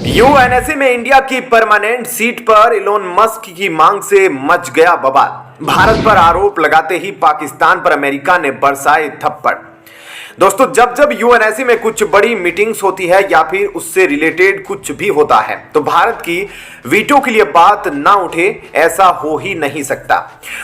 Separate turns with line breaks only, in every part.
UNSA में India की permanent seat पर इलोन मस्क की मांग से मच गया बवाल। भारत पर आरोप लगाते ही पाकिस्तान पर अमेरिका ने बरसाए थप्पड़। दोस्तों, जब जब यूएनएसए में कुछ बड़ी मीटिंग्स होती है या फिर उससे रिलेटेड कुछ भी होता है तो भारत की वीटो के लिए बात ना उठे, ऐसा हो ही नहीं सकता।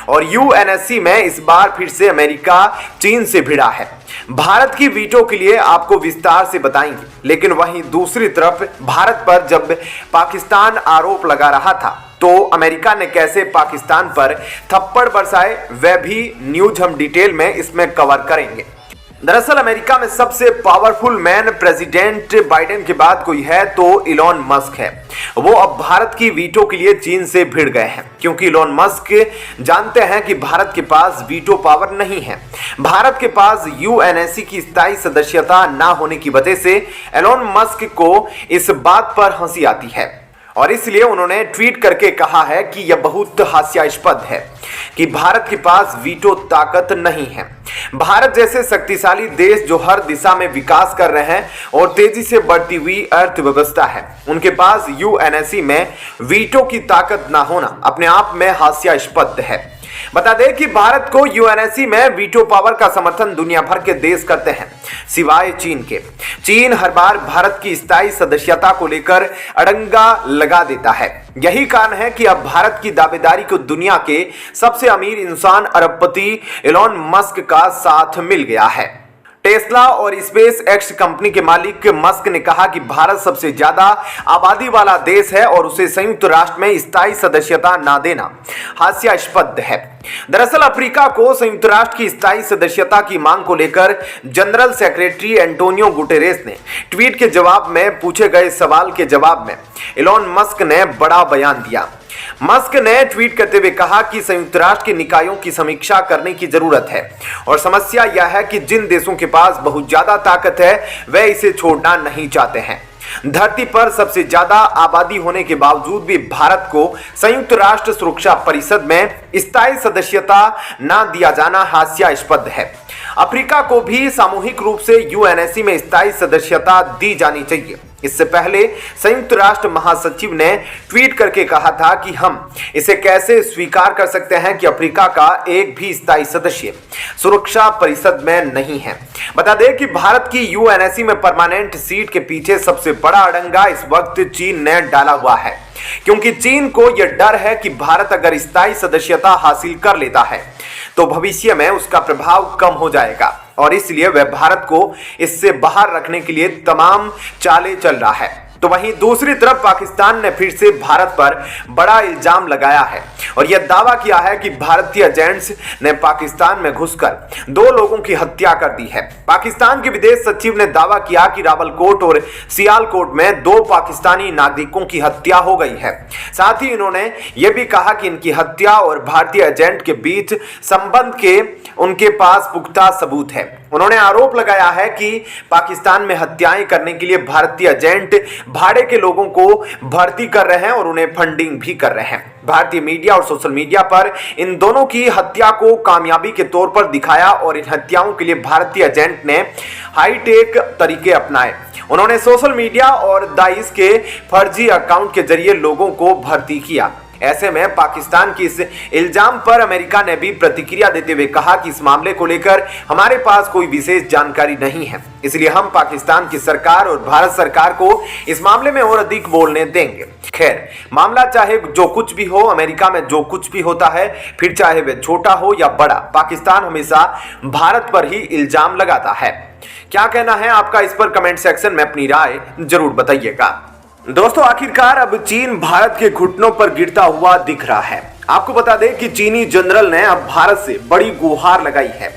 और यूएनएसए में इस बार फिर से अमेरिका चीन से भिड़ा है। भारत की वीटो के लिए आपको विस्तार से बताएंगे, लेकिन वहीं दूसरी तरफ भारत पर जब पाकिस्तान आरोप लगा रहा था तो अमेरिका ने कैसे पाकिस्तान पर थप्पड़ बरसाए, वह भी न्यूज हम डिटेल में इसमें कवर करेंगे। दरअसल अमेरिका में सबसे पावरफुल मैन प्रेसिडेंट बाइडेन के बाद कोई है तो इलोन मस्क है। वो अब भारत की वीटो के लिए चीन से भिड़ गए हैं, क्योंकि इलोन मस्क जानते हैं कि भारत के पास वीटो पावर नहीं है। भारत के पास यूएनएसए की स्थायी सदस्यता ना होने की वजह से इलोन मस्क को इस बात पर हंसी आती है और इसलिए उन्होंने ट्वीट करके कहा है कि यह बहुत हास्यास्पद है कि भारत के पास वीटो ताकत नहीं है। भारत जैसे शक्तिशाली देश जो हर दिशा में विकास कर रहे हैं और तेजी से बढ़ती हुई अर्थव्यवस्था है, उनके पास यूएनएसए में वीटो की ताकत ना होना अपने आप में हास्यास्पद है। बता दें कि भारत को यूएनएसए में वीटो पावर का समर्थन दुनिया भर के देश करते हैं, सिवाय चीन के। चीन हर बार भारत की स्थायी सदस्यता को लेकर अड़ंगा लगा देता है। यही कारण है कि अब भारत की दावेदारी को दुनिया के सबसे अमीर इंसान अरबपति इलोन मस्क का साथ मिल गया है। टेस्ला और स्पेस एक्स कंपनी के मालिक मस्क ने कहा कि भारत सबसे ज्यादा आबादी वाला देश है और उसे संयुक्त राष्ट्र में स्थायी सदस्यता ना देना हास्यास्पद है। दरअसल अफ्रीका को संयुक्त राष्ट्र की स्थायी सदस्यता की मांग को लेकर जनरल सेक्रेटरी एंटोनियो गुटेरेस ने ट्वीट के जवाब में पूछे गए सवाल के जवाब में इलोन मस्क ने बड़ा बयान दिया। मस्क ने ट्वीट करते हुए कहा कि संयुक्त राष्ट्र के निकायों की समीक्षा करने की जरूरत है और समस्या यह है कि जिन देशों के पास बहुत ज्यादा ताकत है वे इसे छोड़ना नहीं चाहते हैं। धरती पर सबसे ज्यादा आबादी होने के बावजूद भी भारत को संयुक्त राष्ट्र सुरक्षा परिषद में स्थायी सदस्यता न दिया जाना हास्यास्पद है। अफ्रीका को भी सामूहिक रूप से यूएनएसए में स्थायी सदस्यता दी जानी चाहिए। इससे पहले संयुक्त राष्ट्र महासचिव ने ट्वीट करके कहा था कि हम इसे कैसे स्वीकार कर सकते हैं कि अफ्रीका का एक भी स्थायी सदस्य सुरक्षा परिषद में नहीं है। बता दें कि भारत की यूएनएसए में परमानेंट सीट के पीछे सबसे बड़ा अड़ंगा इस वक्त चीन ने डाला हुआ है, क्योंकि चीन को यह डर है कि भारत अगर स्थायी सदस्यता हासिल कर लेता है तो भविष्य में उसका प्रभाव कम हो जाएगा और इसलिए वह भारत को इससे बाहर रखने के लिए तमाम चालें चल रहा है। तो वहीं दूसरी तरफ पाकिस्तान ने फिर से भारत पर बड़ा इल्जाम लगाया है और यह दावा किया है कि भारतीय एजेंट्स ने पाकिस्तान में घुसकर 2 लोगों की हत्या कर दी है। पाकिस्तान के विदेश सचिव ने दावा किया कि रावलकोट और सियालकोट में 2 पाकिस्तानी नागरिकों की हत्या हो गई है। साथ ही इन्होंने यह भी कहा कि इनकी हत्या और भारतीय एजेंट के बीच संबंध के उनके पास पुख्ता सबूत है। उन्होंने आरोप लगाया है कि पाकिस्तान में हत्याएं करने के लिए भारतीय एजेंट भाड़े के लोगों को भर्ती कर रहे हैं और उन्हें फंडिंग भी कर रहे हैं। भारतीय मीडिया और सोशल मीडिया पर इन दोनों की हत्या को कामयाबी के तौर पर दिखाया और इन हत्याओं के लिए भारतीय एजेंट ने हाईटेक तरीके अपनाए। उन्होंने सोशल मीडिया और दाइश के फर्जी अकाउंट के जरिए लोगों को भर्ती किया। ऐसे में पाकिस्तान की इस इल्जाम पर अमेरिका ने भी प्रतिक्रिया देते हुए कहा कि इस मामले को लेकर हमारे पास कोई विशेष जानकारी नहीं है, इसलिए हम पाकिस्तान की सरकार और भारत सरकार को इस मामले में और अधिक बोलने देंगे। खैर, मामला चाहे जो कुछ भी हो, अमेरिका में जो कुछ भी होता है, फिर चाहे वह छोटा हो या बड़ा, पाकिस्तान हमेशा भारत पर ही इल्जाम लगाता है। क्या कहना है आपका इस पर कमेंट सेक्शन में अपनी राय जरूर बताइएगा। दोस्तों, आखिरकार अब चीन भारत के घुटनों पर गिरता हुआ दिख रहा है। आपको बता दें कि चीनी जनरल ने अब भारत से बड़ी गुहार लगाई है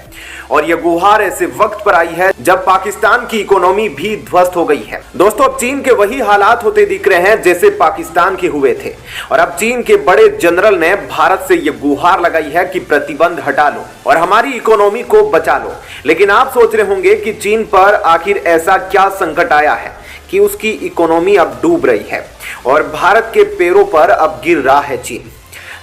और यह गुहार ऐसे वक्त पर आई है जब पाकिस्तान की इकोनॉमी भी ध्वस्त हो गई है। दोस्तों, अब चीन के वही हालात होते दिख रहे हैं जैसे पाकिस्तान के हुए थे और अब चीन के बड़े जनरल ने भारत से यह गुहार लगाई है कि प्रतिबंध हटा लो और हमारी इकोनॉमी को बचा लो। लेकिन आप सोच रहे होंगे कि चीन पर आखिर ऐसा क्या संकट आया है कि उसकी इकोनॉमी अब डूब रही है और भारत के पैरों पर अब गिर रहा है चीन।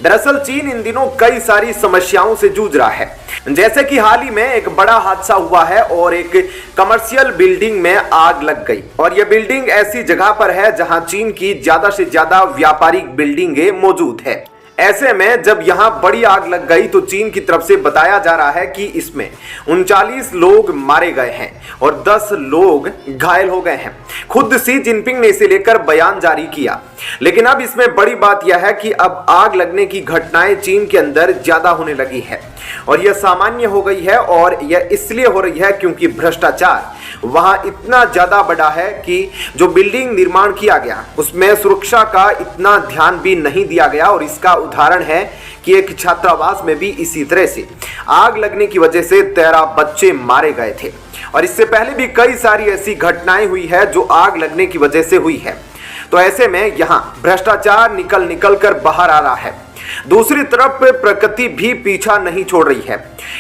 दरअसल चीन इन दिनों कई सारी समस्याओं से जूझ रहा है, जैसे कि हाल ही में एक बड़ा हादसा हुआ है और एक कमर्शियल बिल्डिंग में आग लग गई। और यह बिल्डिंग ऐसी जगह पर है जहां चीन की ज्यादा से ज्यादा व्यापारिक बिल्डिंगें मौजूद है। ऐसे में जब यहां बड़ी आग लग गई तो चीन की तरफ से बताया जा रहा है कि इसमें 39 लोग मारे गए हैं और 10 लोग घायल हो गए हैं। खुद शी जिनपिंग ने इसे लेकर बयान जारी किया। लेकिन अब इसमें बड़ी बात यह है कि अब आग लगने की घटनाएं चीन के अंदर ज्यादा होने लगी है और यह सामान्य हो गई है। और यह इसलिए हो रही है क्योंकि भ्रष्टाचार वहां इतना ज्यादा बड़ा है कि जो बिल्डिंग निर्माण किया गया उसमें सुरक्षा का इतना ध्यान भी नहीं दिया गया। और इसका उदाहरण है कि एक छात्रावास में भी इसी तरह से आग लगने की वजह से 13 बच्चे मारे गए थे। और इससे पहले भी कई सारी ऐसी घटनाएं हुई है जो आग लगने की वजह से हुई है। तो ऐसे में यहां भ्रष्टाचार निकल कर बाहर आ रहा है। दूसरी तरफ प्रकृति भी पीछा नहीं छोड़ रही है,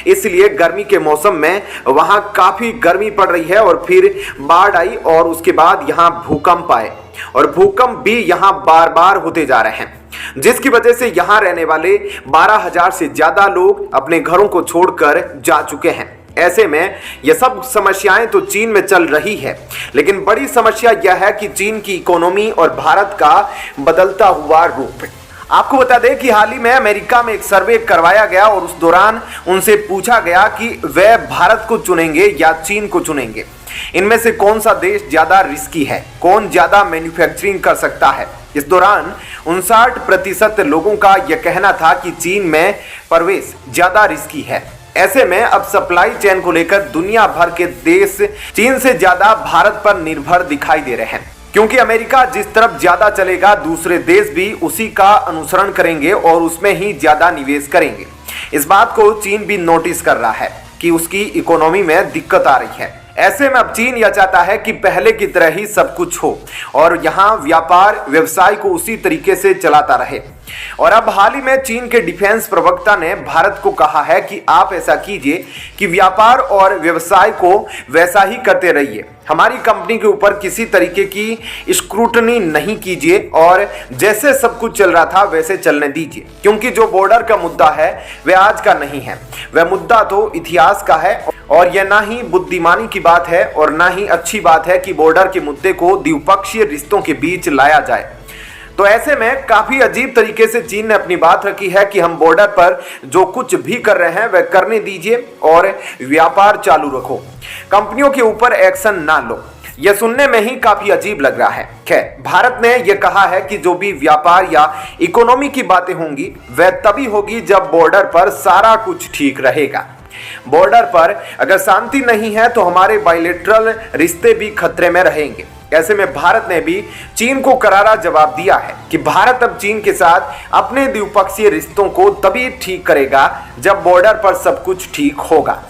इसलिए गर्मी के मौसम में वहां काफी गर्मी पड़ रही है और फिर बाढ़ आई और उसके बाद यहां भूकंप आए और भूकंप भी यहां बार बार होते जा रहे हैं, जिसकी वजह से यहां रहने वाले 12,000 से ज्यादा लोग अपने घरों को छोड़कर जा चुके हैं। ऐसे में यह सब समस्याएं तो चीन में चल रही है, लेकिन बड़ी समस्या यह है कि चीन की इकोनॉमी और भारत का बदलता हुआ रूप। आपको बता दें कि हाल ही में अमेरिका में एक सर्वे करवाया गया और उस दौरान उनसे पूछा गया कि वे भारत को चुनेंगे या चीन को चुनेंगे, इनमें से कौन सा देश ज्यादा रिस्की है, कौन ज्यादा मैन्युफैक्चरिंग कर सकता है। इस दौरान 59% लोगों का यह कहना था कि चीन में प्रवेश ज्यादा रिस्की है। ऐसे में अब सप्लाई चेन को लेकर दुनिया भर के देश चीन से ज्यादा भारत पर निर्भर दिखाई दे रहे हैं, क्योंकि अमेरिका जिस तरफ ज्यादा चलेगा दूसरे देश भी उसी का अनुसरण करेंगे और उसमें ही ज्यादा निवेश करेंगे। इस बात को चीन भी नोटिस कर रहा है कि उसकी इकोनॉमी में दिक्कत आ रही है। ऐसे में अब चीन यह चाहता है कि पहले की तरह ही सब कुछ हो और यहाँ व्यापार व्यवसाय को उसी तरीके से चलाता रहे। और अब हाल ही में चीन के डिफेंस प्रवक्ता ने भारत को कहा है कि आप ऐसा कीजिए कि व्यापार और व्यवसाय को वैसा ही करते रहिए, हमारी कंपनी के ऊपर किसी तरीके की स्क्रूटनी नहीं कीजिए और जैसे सब कुछ चल रहा था वैसे चलने दीजिए, क्योंकि जो बॉर्डर का मुद्दा है वह आज का नहीं है, वह मुद्दा तो इतिहास का है। और यह ना ही बुद्धिमानी की बात है और ना ही अच्छी बात है कि बॉर्डर के मुद्दे को द्विपक्षीय रिश्तों के बीच लाया जाए। तो ऐसे में काफी अजीब तरीके से चीन ने अपनी बात रखी है कि हम बॉर्डर पर जो कुछ भी कर रहे हैं वह करने दीजिए और व्यापार चालू रखो, कंपनियों के ऊपर एक्शन ना लो। यह सुनने में ही काफी अजीब लग रहा है। खैर, भारत ने यह कहा है कि जो भी व्यापार या इकोनॉमी की बातें होंगी वह तभी होगी जब बॉर्डर पर सारा कुछ ठीक रहेगा। बॉर्डर पर अगर शांति नहीं है तो हमारे बायलैटरल रिश्ते भी खतरे में रहेंगे। ऐसे में भारत ने भी चीन को करारा जवाब दिया है कि भारत अब चीन के साथ अपने द्विपक्षीय रिश्तों को तभी ठीक करेगा जब बॉर्डर पर सब कुछ ठीक होगा।